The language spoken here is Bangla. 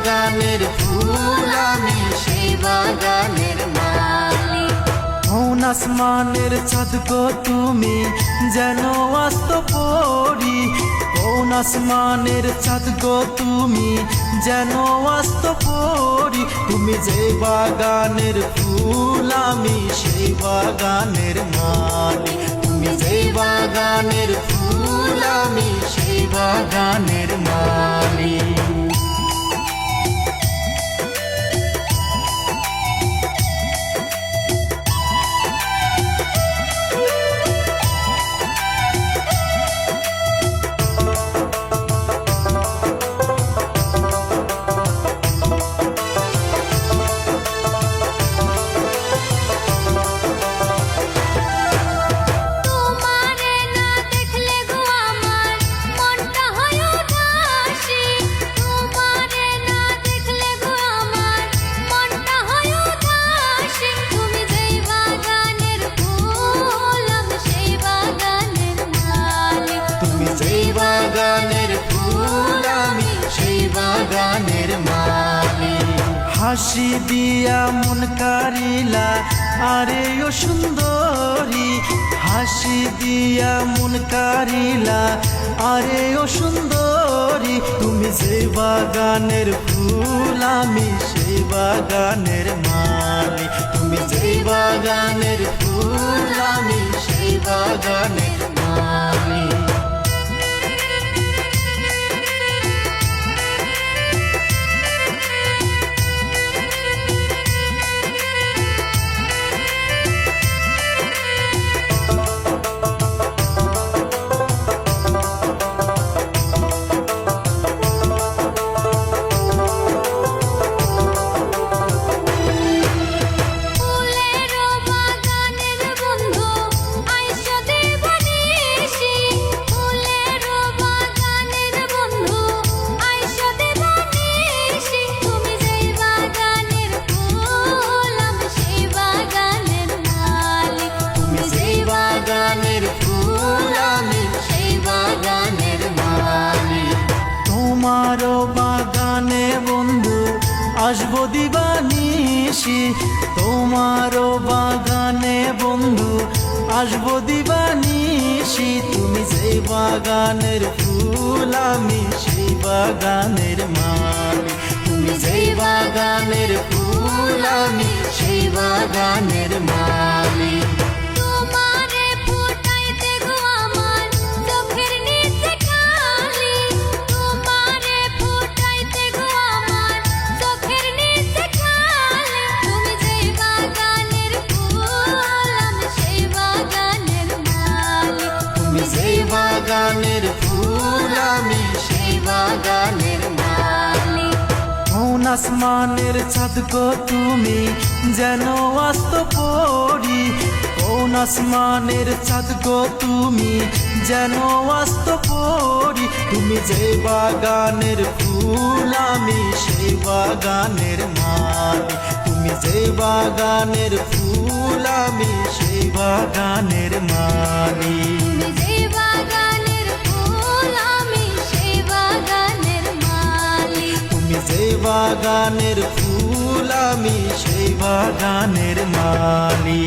বাগানের ফুল, আমি সেই বাগানের মালি। কোন আসমানের চাঁদ গো তুমি, যেন আস্ত পরি। কোন আসমানের চাঁদ গো তুমি, যেন আস্ত পরি। তুমি যে বাগানের ফুল, আমি সেই বাগানের মালি। তুমি যে বাগানের ফুল, আমি সেই বাগানের মালি। বাগানের ফুল, আমি সেই বাগানের মালি। হাসি দিয়া মন কারিলা, আরে ও সুন্দরী। হাসি দিয়া মন কারিলা, আরে ও সুন্দরী। তুমি যে বাগানের ফুল, আমি সেই বাগানের মালি। তুমি যে বাগানের ফুল, আমি সেই বাগানের মালি। বাগানের ফুল, আমি সেই বাগানের মালি। তোমার বাগানে বন্ধু আসবো দিবানিশি। তোমার বাগানে বন্ধু আসবো দিবানিশি। তুমি যে বাগানের ফুল, আমি সেই বাগানের মালি। তুমি যে বাগানের ফুল, আমি সেই বাগানের মালি। বাগানের ফুল, আমি সেই বাগানের মালি। কোন আসমানের চাঁদ গো তুমি, যেন আস্ত পরি। কোন আসমানের চাঁদ গো তুমি, যেন আস্ত পরি। তুমি যে বাগানের ফুল, আমি সেই বাগানের মালি। তুমি যে বাগানের ফুল, আমি সেই বাগানের মালি। যে বাগানের ফুল, আমি সেই বাগানের মালি।